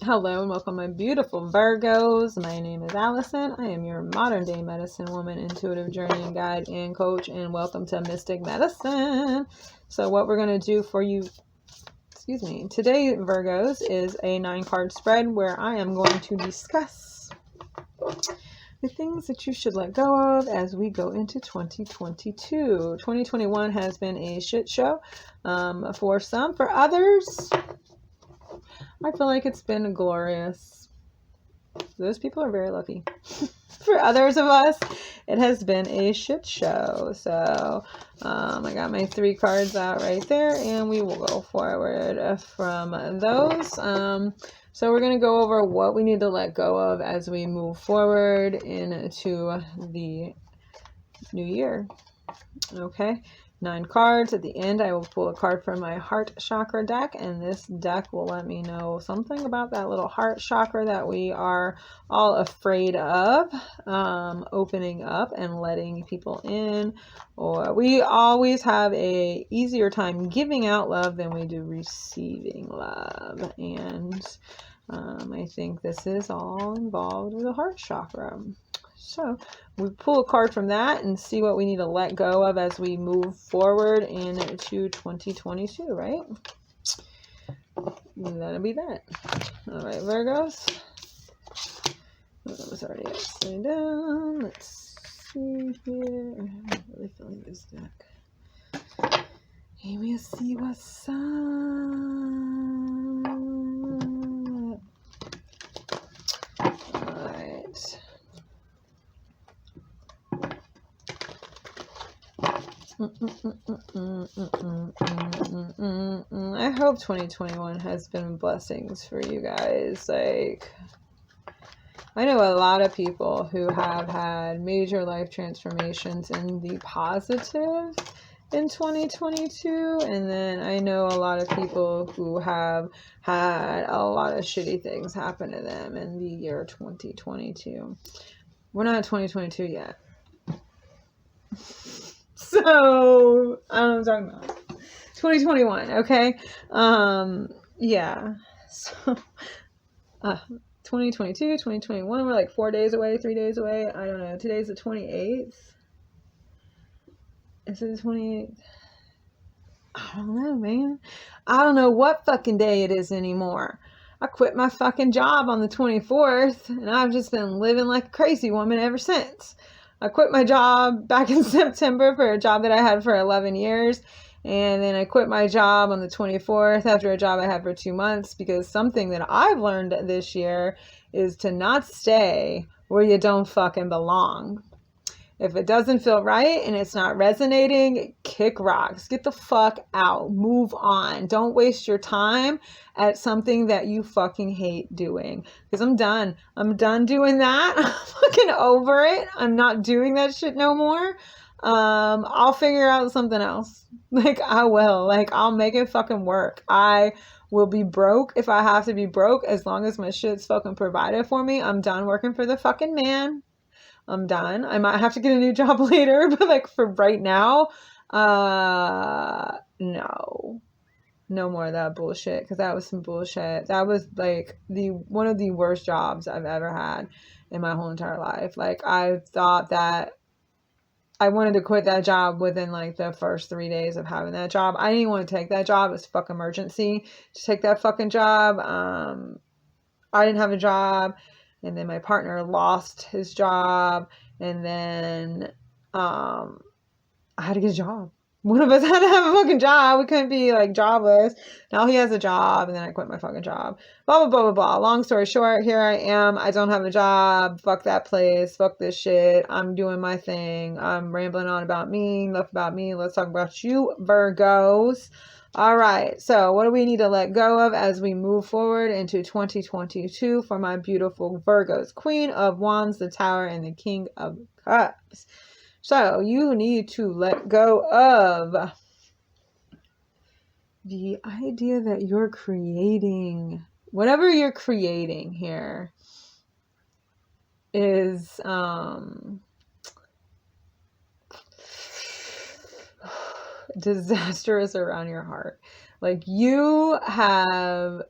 Hello and welcome, my beautiful Virgos. My name is Allison. I am your modern day medicine woman, intuitive journey guide, and coach, and welcome to Mystic Medicine. So what we're going to do for you, today, Virgos, is a 9-card spread where I am going to discuss the things that you should let go of as we go into 2022. 2021 has been a shit show for some. For others, I feel like it's been glorious. Those people are very lucky. For others of us, it has been a shit show. So I got my 3 cards out right there, and we will go forward from those. So we're going to go over what we need to let go of as we move forward into the new year. Okay. 9 cards. At the end, I will pull a card from my heart chakra deck, and this deck will let me know something about that little heart chakra that we are all afraid of opening up and letting people in. Or we always have a easier time giving out love than we do receiving love, and I think this is all involved with the heart chakra. So we pull a card from that and see what we need to let go of as we move forward into 2022, right? That'll be that. All right, Virgos. That was already upside down. Let's see here. I'm really feeling this deck. Hey, we'll see what's up. All right. I hope 2021 has been blessings for you guys. Like, I know a lot of people who have had major life transformations in the positive in 2022, and then I know a lot of people who have had a lot of shitty things happen to them in the year 2022. We're not at 2022 yet. So, I don't know what I'm talking about. 2021, okay? Yeah. So, 2022, 2021, we're like 4 days away, 3 days away. I don't know. Today's the 28th. Is it the 28th? I don't know, man. I don't know what fucking day it is anymore. I quit my fucking job on the 24th, and I've just been living like a crazy woman ever since. I quit my job back in September for a job that I had for 11 years. And then I quit my job on the 24th after a job I had for 2 months, because something that I've learned this year is to not stay where you don't fucking belong. If it doesn't feel right and it's not resonating, kick rocks. Get the fuck out. Move on. Don't waste your time at something that you fucking hate doing. Because I'm done. I'm done doing that. I'm fucking over it. I'm not doing that shit no more. I'll figure out something else. Like, I will. Like, I'll make it fucking work. I will be broke if I have to be broke, as long as my shit's fucking provided for me. I'm done working for the fucking man. I'm done. I might have to get a new job later, but like for right now, no more of that bullshit, because that was some bullshit. That was like one of the worst jobs I've ever had in my whole entire life. Like, I thought that I wanted to quit that job within like the first 3 days of having that job. I didn't want to take that job. It was a fucking emergency to take that fucking job. I didn't have a job. And then my partner lost his job. And then I had to get a job. One of us had to have a fucking job. We couldn't be like jobless. Now he has a job, and then I quit my fucking job. Blah, blah, blah, blah, blah. Long story short, here I am. I don't have a job. Fuck that place. Fuck this shit. I'm doing my thing. I'm rambling on about me. Enough about me. Let's talk about you, Virgos. All right. So what do we need to let go of as we move forward into 2022 for my beautiful Virgos? Queen of Wands, the Tower, and the King of Cups. So you need to let go of the idea that you're creating, whatever you're creating here is disastrous around your heart. Like, you have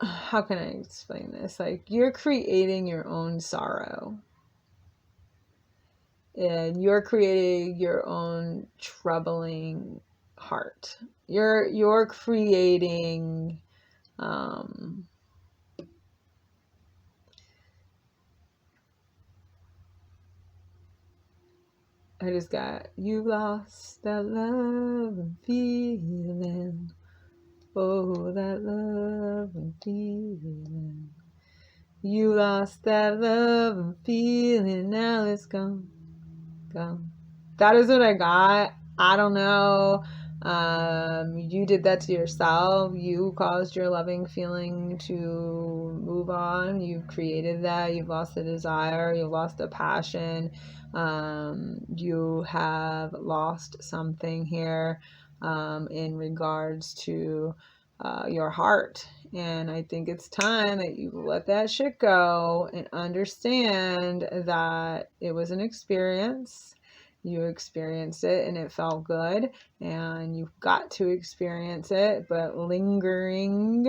how can I explain this? Like, you're creating your own sorrow. And you're creating your own troubling heart. You're creating I just got, you lost that love and feeling. Oh, that love and feeling. You lost that love and feeling. Now it's gone. Gone. That is what I got. I don't know. You did that to yourself. You caused your loving feeling to move on. You've created that. You've lost the desire. You've lost the passion. You have lost something here in regards to your heart. And I think it's time that you let that shit go and understand that it was an experience. You experienced it and it felt good, and you've got to experience it, but lingering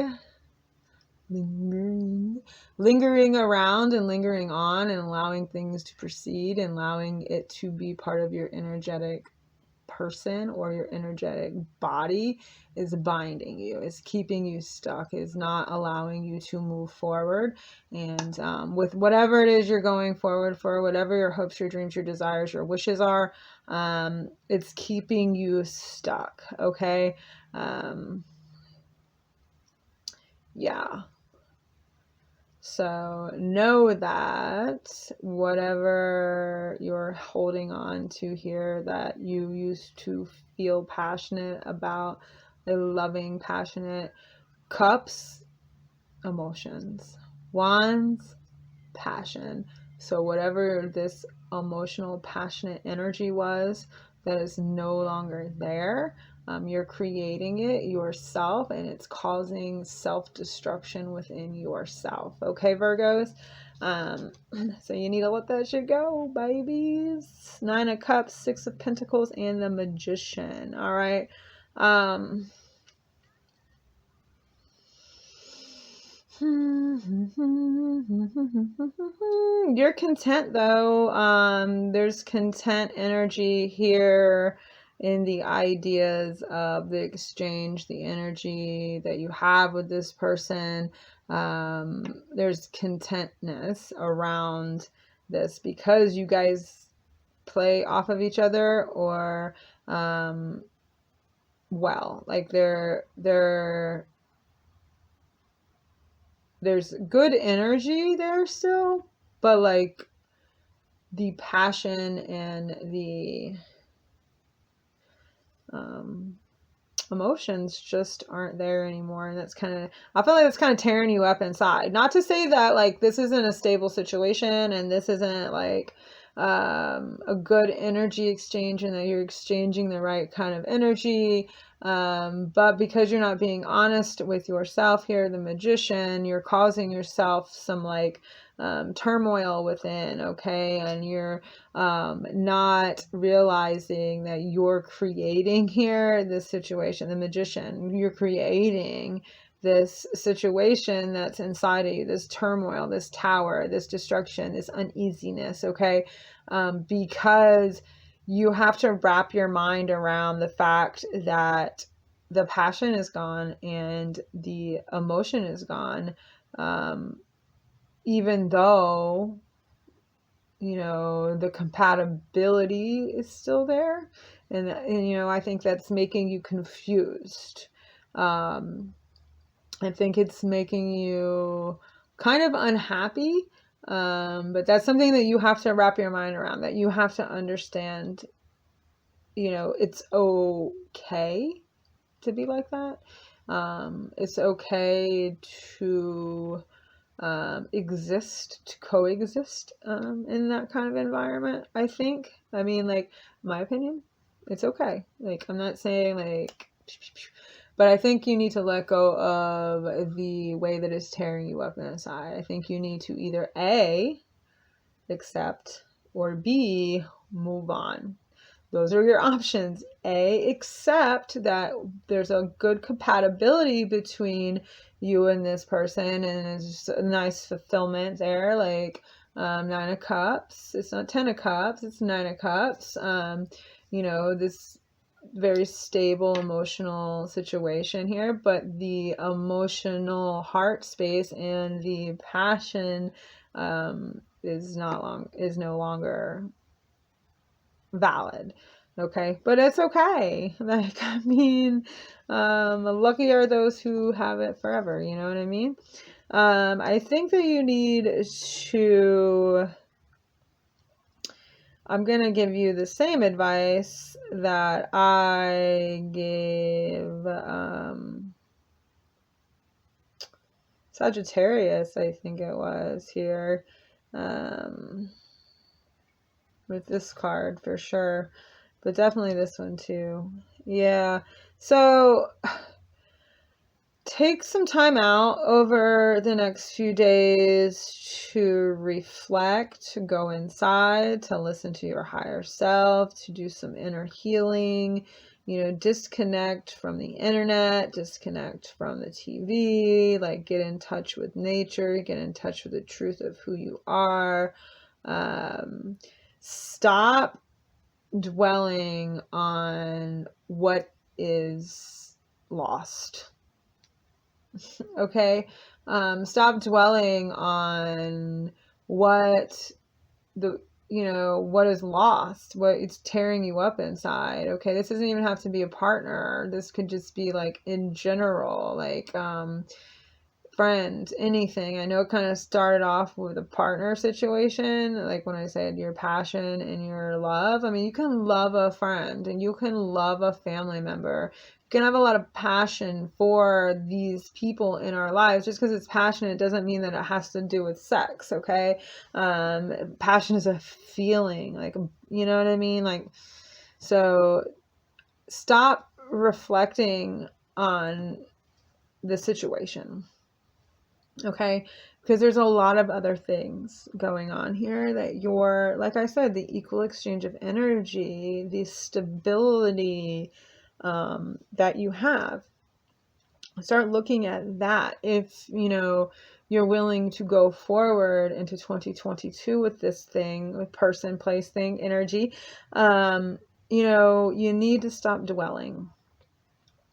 around and lingering on and allowing things to proceed and allowing it to be part of your energetic person or your energetic body is binding you, is keeping you stuck, is not allowing you to move forward. And with whatever it is you're going forward for, whatever your hopes, your dreams, your desires, your wishes are, it's keeping you stuck. Okay. Yeah. So know that whatever you're holding on to here that you used to feel passionate about, a loving, passionate, cups, emotions, wands, passion. So whatever this emotional, passionate energy was that is no longer there, you're creating it yourself, and it's causing self-destruction within yourself. Okay, Virgos? So you need to let that shit go, babies. 9 of Cups, 6 of Pentacles, and the Magician. All right. You're content though. There's content energy here in the ideas of the exchange, the energy that you have with this person. There's contentness around this because you guys play off of each other, or like there's good energy there still, but like the passion and the emotions just aren't there anymore. And I feel like that's kind of tearing you up inside. Not to say that like this isn't a stable situation and this isn't like a good energy exchange and that you're exchanging the right kind of energy. But because you're not being honest with yourself here, the Magician, you're causing yourself some like turmoil within, okay? And you're not realizing that you're creating here this situation, the Magician, you're creating this situation that's inside of you, this turmoil, this tower, this destruction, this uneasiness, okay? Because you have to wrap your mind around the fact that the passion is gone and the emotion is gone, even though, you know, the compatibility is still there. And you know, I think that's making you confused. I think it's making you kind of unhappy. But that's something that you have to wrap your mind around, that you have to understand, you know, it's okay to be like that. It's okay to to coexist in that kind of environment, I think. I mean, like, my opinion, it's okay. Like, I'm not saying like, but I think you need to let go of the way that is tearing you up inside. I think you need to either A, accept, or B, move on. those are your options. A, accept that there's a good compatibility between you and this person, and it's just a nice fulfillment there, like 9 of Cups. It's not 10 of Cups, it's 9 of Cups. This very stable emotional situation here, but the emotional heart space and the passion is no longer valid. Okay, but it's okay. Like, I mean, lucky are those who have it forever, you know what I mean? I think that you need to, I'm going to give you the same advice that I gave Sagittarius, I think it was here, with this card for sure, but definitely this one too. Yeah. So take some time out over the next few days to reflect, to go inside, to listen to your higher self, to do some inner healing, disconnect from the internet, disconnect from the TV, like get in touch with nature, get in touch with the truth of who you are. Stop dwelling on what is lost. Okay. Stop dwelling on what what is lost, what it's tearing you up inside. Okay. This doesn't even have to be a partner. This could just be like in general, like, friends, anything. I know it kind of started off with a partner situation, like when I said your passion and your love. I mean, you can love a friend and you can love a family member. You can have a lot of passion for these people in our lives. Just because it's passionate doesn't mean that it has to do with sex, okay? Passion is a feeling, like, you know what I mean? Like, so stop reflecting on the situation. Okay, because there's a lot of other things going on here that you're, like I said, the equal exchange of energy, the stability that you have. Start looking at that. If, you're willing to go forward into 2022 with this thing, with person, place, thing, energy, you need to stop dwelling,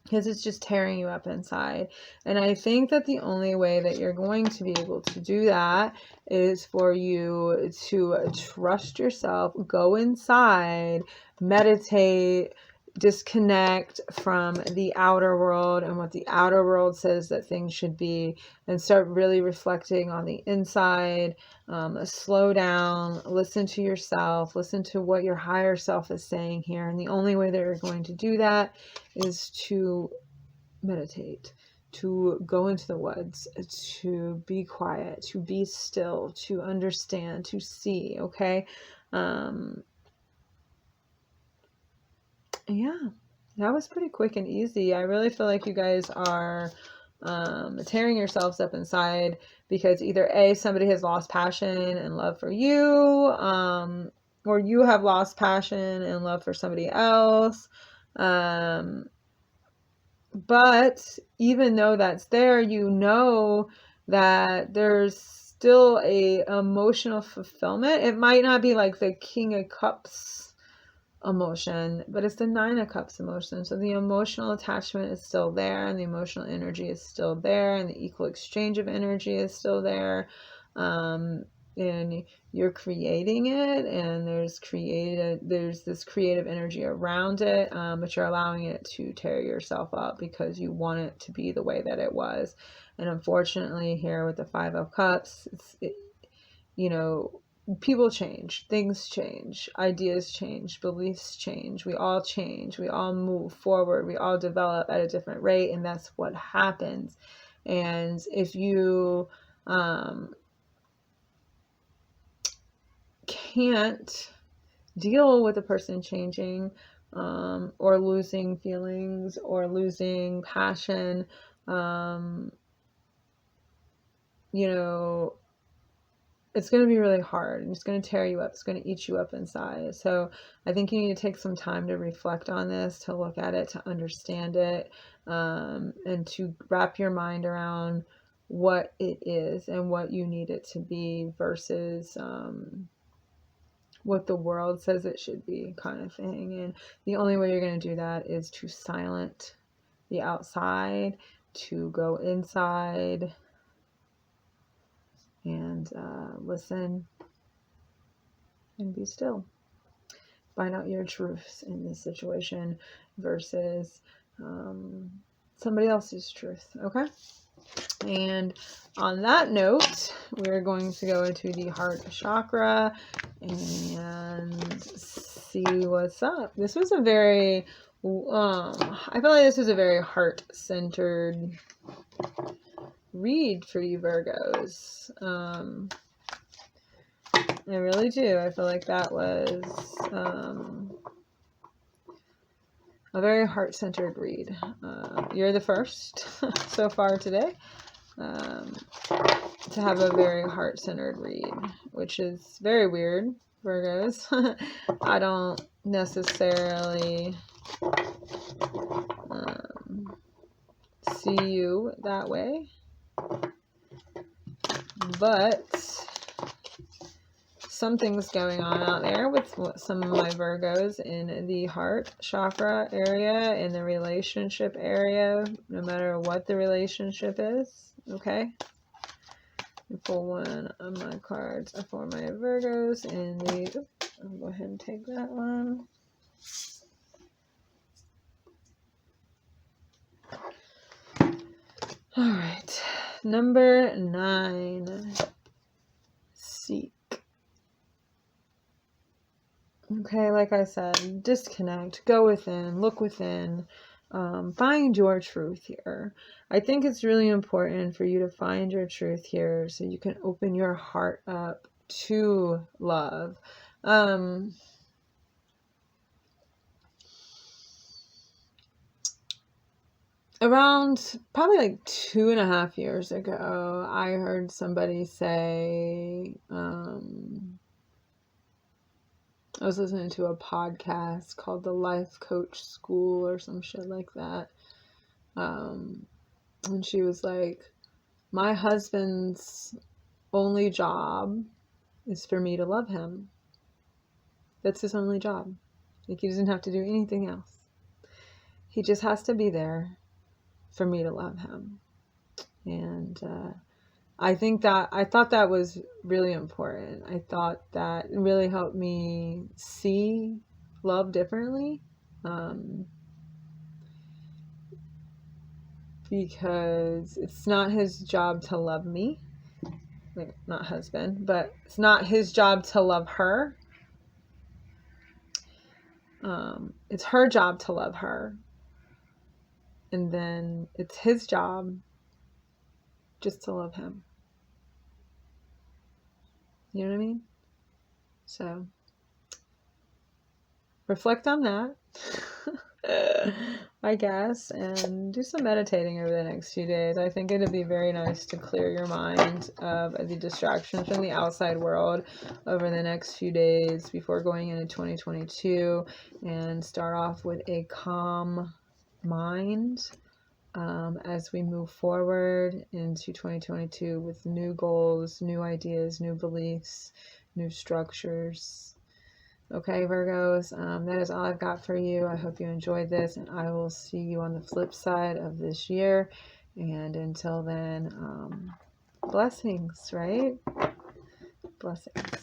because it's just tearing you up inside. And I think that the only way that you're going to be able to do that is for you to trust yourself, go inside, meditate, disconnect from the outer world and what the outer world says that things should be, and start really reflecting on the inside. Slow down, listen to yourself, listen to what your higher self is saying here. And the only way that you're going to do that is to meditate, to go into the woods, to be quiet, to be still, to understand, to see. Okay. Yeah, that was pretty quick and easy. I really feel like you guys are tearing yourselves up inside because either A, somebody has lost passion and love for you, or you have lost passion and love for somebody else. But even though that's there, that there's still a emotional fulfillment. It might not be like the King of Cups emotion, but it's the 9 of Cups emotion. So the emotional attachment is still there, and the emotional energy is still there, and the equal exchange of energy is still there. And you're creating it, and there's this creative energy around it, but you're allowing it to tear yourself up because you want it to be the way that it was. And unfortunately, here with the 5 of Cups, people change, things change, ideas change, beliefs change, we all change, we all move forward, we all develop at a different rate, and that's what happens. And if you can't deal with a person changing, or losing feelings or losing passion, it's going to be really hard, and it's going to tear you up. It's going to eat you up inside. So I think you need to take some time to reflect on this, to look at it, to understand it, and to wrap your mind around what it is and what you need it to be versus what the world says it should be, kind of thing. And the only way you're going to do that is to silence the outside, to go inside and listen and be still. Find out your truths in this situation versus somebody else's truth. Okay? And on that note, we're going to go into the heart chakra and see what's up. This was a very, I feel like this was a very heart-centered read for you Virgos. I really do. I feel like that was a very heart-centered read. You're the first so far today to have a very heart-centered read, which is very weird, Virgos. I don't necessarily see you that way, but something's going on out there with some of my Virgos in the heart chakra area, in the relationship area, no matter what the relationship is. Okay, I pull one of my cards for my Virgos in the, I'll go ahead and take that one. All right, number 9, seek. Okay, like I said, disconnect, go within, look within, find your truth here. I think it's really important for you to find your truth here so you can open your heart up to love. Around probably like 2.5 years ago, I heard somebody say, I was listening to a podcast called The Life Coach School or some shit like that. And she was like, my husband's only job is for me to love him. That's his only job. Like, he doesn't have to do anything else. He just has to be there for me to love him. And I thought that was really important. I thought that really helped me see love differently. Because it's not his job to love me. Like, not husband, but it's not his job to love her. It's her job to love her. And then it's his job just to love him. You know what I mean? So, reflect on that, I guess, and do some meditating over the next few days. I think it'd be very nice to clear your mind of the distractions from the outside world over the next few days before going into 2022 and start off with a calm mind as we move forward into 2022 with new goals, new ideas, new beliefs, new structures. Okay, Virgos, that is all I've got for you. I hope you enjoyed this, and I will see you on the flip side of this year. And until then, blessings, right? Blessings.